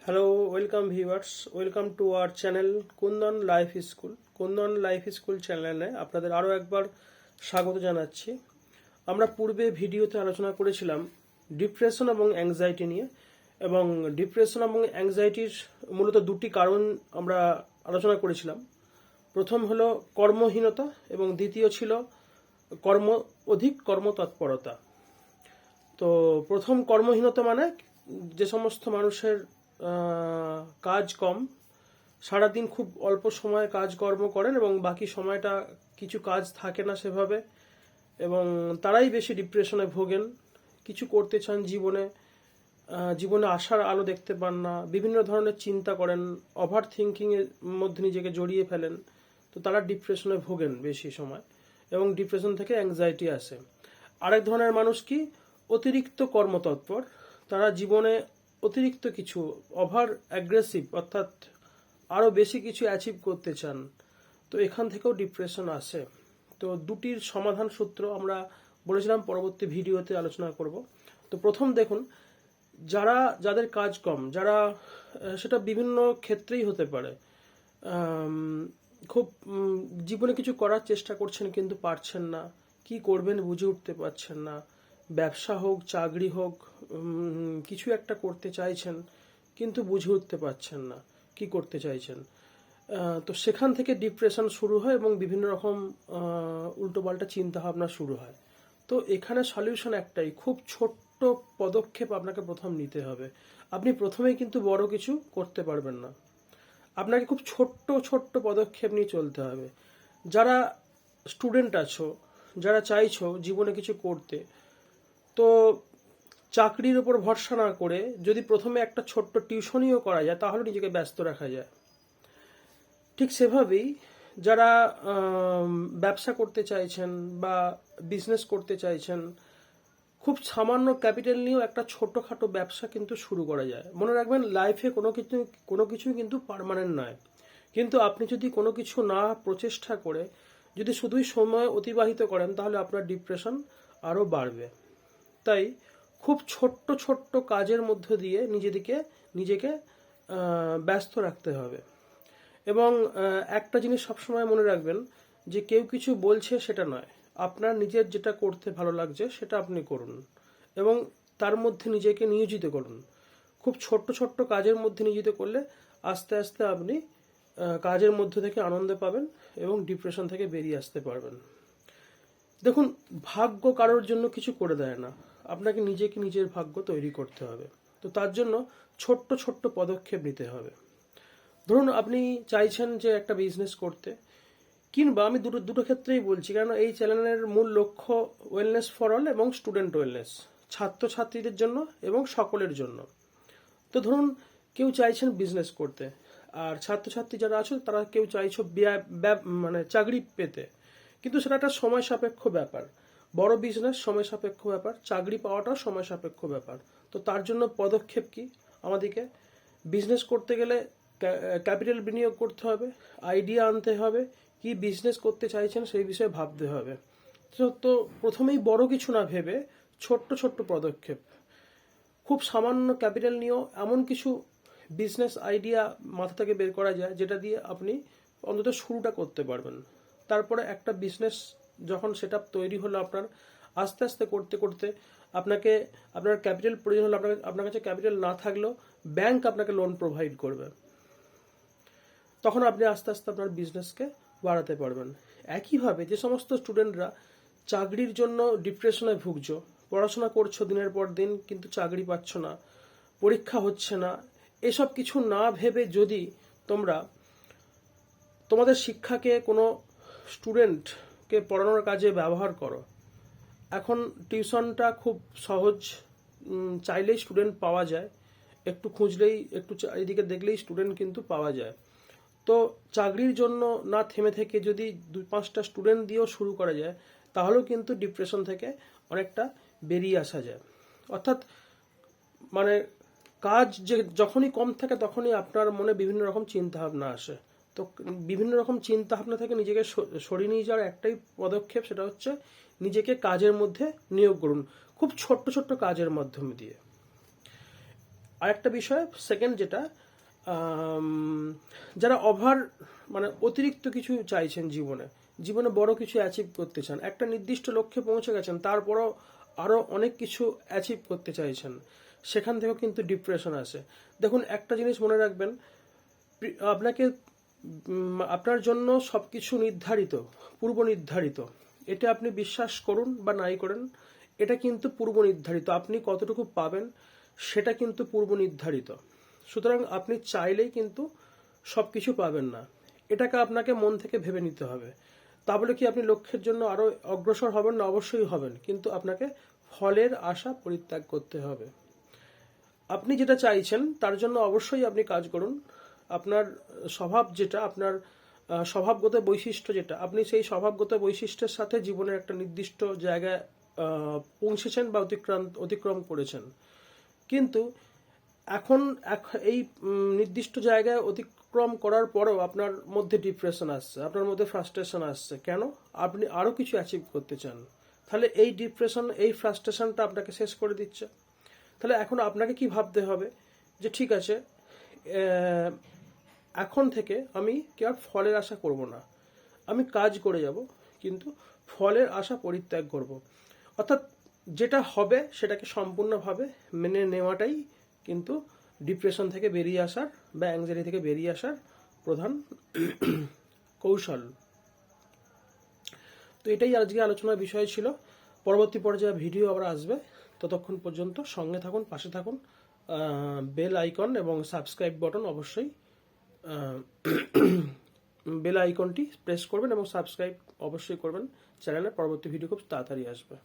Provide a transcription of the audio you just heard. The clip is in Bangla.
Hello, welcome viewers, welcome to our channel Kundan life school. Kundan life school চ্যানেলে আপনাদের আরও একবার স্বাগত জানাচ্ছি। আমরা পূর্বে ভিডিওতে আলোচনা করেছিলাম ডিপ্রেশন এবং অ্যাংজাইটি নিয়ে, এবং ডিপ্রেশন এবং অ্যাংজাইটির মূলত দুটি কারণ আমরা আলোচনা করেছিলাম। প্রথম হলো কর্মহীনতা এবং দ্বিতীয় ছিল অধিক কর্মতৎপরতা। তো প্রথম কর্মহীনতা মানে যে সমস্ত মানুষের কাজ কম, সারাদিন খুব অল্প সময় কাজকর্ম করেন এবং বাকি সময়টা কিছু কাজ থাকে না সেভাবে, এবং তারাই বেশি ডিপ্রেশনে ভোগেন। কিছু করতে চান জীবনে আশার আলো দেখতে পান না, বিভিন্ন ধরনের চিন্তা করেন, ওভার থিঙ্কিংয়ের মধ্যে নিজেকে জড়িয়ে ফেলেন। তো তারা ডিপ্রেশনে ভোগেন বেশি সময়, এবং ডিপ্রেশন থেকে অ্যাংজাইটি আসে। আরেক ধরনের মানুষ কি অতিরিক্ত কর্মতৎপর, তারা জীবনে অতিরিক্ত কিছু ওভার অ্যাগ্রেসিভ, অর্থাৎ আরও বেশি কিছু অ্যাচিভ করতে চান। তো এখান থেকেও ডিপ্রেশন আসে। তো দুটির সমাধান সূত্র আমরা বলেছিলাম পরবর্তী ভিডিওতে আলোচনা করব। তো প্রথম দেখুন, যাদের কাজ কম, যারা সেটা বিভিন্ন ক্ষেত্রেই হতে পারে, খুব জীবনে কিছু করার চেষ্টা করছেন কিন্তু পারছেন না, কি করবেন বুঝে উঠতে পারছেন না, ব্যবসা হোক চাকরি হোক, কিছু একটা করতে চাইছেন কিন্তু বুঝে উঠতে পারছেন না কি করতে চাইছেন। তো সেখান থেকে ডিপ্রেশন শুরু হয় এবং বিভিন্ন রকম উল্টোপাল্টা চিন্তা ভাবনা শুরু হয়। তো এখানে সলিউশন একটাই, খুব ছোট্ট পদক্ষেপ আপনাকে প্রথম নিতে হবে। আপনি প্রথমেই কিন্তু বড় কিছু করতে পারবেন না, আপনাকে খুব ছোট্ট ছোট্ট পদক্ষেপ নিয়ে চলতে হবে। যারা স্টুডেন্ট আছো, যারা চাইছো জীবনে কিছু করতে, তো চাকরির উপর ভরসা না করে যদি প্রথমে একটা ছোট্ট টিউশনিও করা যায় তাহলে নিজেকে ব্যস্ত রাখা যায়। ঠিক সেভাবেই যারা ব্যবসা করতে চাইছেন বা বিজনেস করতে চাইছেন, খুব সামান্য ক্যাপিটাল নিয়েও একটা ছোটখাটো ব্যবসা কিন্তু শুরু করা যায়। মনে রাখবেন, লাইফে কোনো কিছুই কিন্তু পার্মানেন্ট নয়। কিন্তু আপনি যদি কোনো কিছু না প্রচেষ্টা করে যদি শুধুই সময় অতিবাহিত করেন তাহলে আপনার ডিপ্রেশন আরও বাড়বে। তাই খুব ছোট্ট ছোট্ট কাজের মধ্য দিয়ে নিজেকে ব্যস্ত রাখতে হবে। এবং একটা জিনিস সবসময় মনে রাখবেন যে কেউ কিছু বলছে সেটা নয়, আপনার নিজের যেটা করতে ভালো লাগছে সেটা আপনি করুন এবং তার মধ্যে নিজেকে নিয়োজিত করুন। খুব ছোট্ট ছোট্ট কাজের মধ্যে নিয়োজিত করলে আস্তে আস্তে আপনি কাজের মধ্যে থেকে আনন্দ পাবেন এবং ডিপ্রেশন থেকে বেরিয়ে আসতে পারবেন। দেখুন, ভাগ্য কারোর জন্য কিছু করে দেয় না, আপনাকে নিজের ভাগ্য তৈরি করতে হবে। তো তার জন্য ছোট্ট ছোট্ট পদক্ষেপ নিতে হবে। ধরুন আপনি চাইছেন যে একটা বিজনেস করতে, কিংবা আমি দুটো ক্ষেত্রেই বলছি, কারণ এই চ্যানেলের মূল লক্ষ্য ওয়েলনেস ফর অল এবং স্টুডেন্ট ওয়েলনেস, ছাত্রছাত্রীদের জন্য এবং সকলের জন্য। তো ধরুন কেউ চাইছেন বিজনেস করতে, আর ছাত্রছাত্রী যারা আছো তারা কেউ চাইছো মানে চাকরি পেতে, কিন্তু সেটা একটা সময় সাপেক্ষ ব্যাপার। বড় বিজনেস সময় সাপেক্ষ ব্যাপার, চাকরি পাওয়াটাও সময় সাপেক্ষ ব্যাপার। তো তার জন্য পদক্ষেপ কি, আমাদেরকে বিজনেস করতে গেলে ক্যাপিটাল বিনিয়োগ করতে হবে, আইডিয়া আনতে হবে, কি বিজনেস করতে চাইছেন সেই বিষয়ে ভাবতে হবে। তো প্রথমেই বড় কিছু না ভেবে ছোট্ট ছোট্ট পদক্ষেপ, খুব সামান্য ক্যাপিটাল নিয়েও এমন কিছু বিজনেস আইডিয়া মাথা থেকে বের করা যায় যেটা দিয়ে আপনি অন্তত শুরুটা করতে পারবেন। তারপরে একটা বিজনেস যখন সেটআপ তৈরি হলো আপনার, আস্তে আস্তে করতে করতে আপনার ক্যাপিটাল প্রয়োজন হলে, আপনার কাছে ক্যাপিটাল না থাকলেও ব্যাংক আপনাকে লোন প্রোভাইড করবে, তখন আপনি আস্তে আস্তে আপনার বিজনেসকে বাড়াতে পারবেন। একইভাবে যে সমস্ত স্টুডেন্টরা চাকরির জন্য ডিপ্রেশনে ভুগছো, পড়াশোনা করছো দিনের পর দিন কিন্তু চাকরি পাচ্ছ না, পরীক্ষা হচ্ছে না, এসব কিছু না ভেবে যদি তোমরা তোমাদের শিক্ষাকে কোনো স্টুডেন্টকে পড়ানোর কাজে ব্যবহার করো, এখন টিউশনটা খুব সহজ, চাইলেই স্টুডেন্ট পাওয়া যায়, একটু খুঁজলেই একটু চারিদিকে দেখলেই স্টুডেন্ট কিন্তু পাওয়া যায়। তো চাকরির জন্য না থেমে থেকে যদি 2-5টা স্টুডেন্ট দিয়েও শুরু করা যায় তাহলেও কিন্তু ডিপ্রেশন থেকে অনেকটা বেরিয়ে আসা যায়। অর্থাৎ মানে কাজ যখনই কম থাকে তখনই আপনার মনে বিভিন্ন রকম চিন্তা ভাবনা আসে। তো বিভিন্ন রকম চিন্তা ভাবনা থেকে নিজেকে সরিয়ে নিয়ে যাওয়ার একটাই পদক্ষেপ, সেটা হচ্ছে নিজেকে কাজের মধ্যে নিয়োগ করুন, খুব ছোট্ট ছোট্ট কাজের মাধ্যমে দিয়ে। আরেকটা বিষয় সেকেন্ড যেটা, যারা মানে অতিরিক্ত কিছু চাইছেন জীবনে, জীবনে বড় কিছু অ্যাচিভ করতে চান, একটা নির্দিষ্ট লক্ষ্যে পৌঁছে গেছেন, তারপরও আরও অনেক কিছু অ্যাচিভ করতে চাইছেন, সেখান থেকেও কিন্তু ডিপ্রেশন আসে। দেখুন, একটা জিনিস মনে রাখবেন, আপনাকে আপনার জন্য সব কিছু নির্ধারিত, পূর্ব নির্ধারিত। এটা আপনি বিশ্বাস করুন বা নাই করেন, এটা কিন্তু পূর্ব নির্ধারিত। আপনি কতটুকু পাবেন সেটা কিন্তু পূর্ব নির্ধারিত। সুতরাং আপনি চাইলেই কিন্তু সব কিছু পাবেন না, এটাকে আপনাকে মন থেকে ভেবে নিতে হবে। তা বলে কি আপনি লক্ষ্যের জন্য আরও অগ্রসর হবেন না? অবশ্যই হবেন, কিন্তু আপনাকে ফলের আশা পরিত্যাগ করতে হবে। আপনি যেটা চাইছেন তার জন্য অবশ্যই আপনি কাজ করুন। আপনার স্বভাব যেটা, আপনার স্বভাবগত বৈশিষ্ট্য যেটা, আপনি সেই স্বভাবগত বৈশিষ্ট্যের সাথে জীবনের একটা নির্দিষ্ট জায়গায় পৌঁছেছেন বা অতিক্রম করেছেন। কিন্তু এখন এই নির্দিষ্ট জায়গায় অতিক্রম করার পরেও আপনার মধ্যে ডিপ্রেশন আসছে, আপনার মধ্যে ফ্রাস্ট্রেশন আসছে। কেন? আপনি আরও কিছু অ্যাচিভ করতে চান। তাহলে এই ডিপ্রেশন, এই ফ্রাস্ট্রেশনটা আপনাকে শেষ করে দিচ্ছে। তাহলে এখন আপনাকে কি ভাবতে হবে যে ঠিক আছে, এখন থেকে আমি কি আর ফলের আশা করব না, আমি কাজ করে যাব, কিন্তু ফলের আশা পরিত্যাগ করব। অর্থাৎ যেটা হবে সেটাকে সম্পূর্ণভাবে মেনে নেওয়াটাই কিন্তু ডিপ্রেশন থেকে বেরিয়ে আসার বা অ্যাংজাইটি থেকে বেরিয়ে আসার প্রধান কৌশল। তো এটাই আজকে আলোচনার বিষয় ছিল। পরবর্তী পর্যায়ে ভিডিও আবার আসবে। ততক্ষণ পর্যন্ত সঙ্গে থাকুন, পাশে থাকুন। বেল আইকন এবং সাবস্ক্রাইব বাটন অবশ্যই, বেল আইকনটি প্রেস করবেন এবং সাবস্ক্রাইব অবশ্যই করবেন। চ্যানেলে পরবর্তী ভিডিও খুব তাড়াতাড়ি আসবে।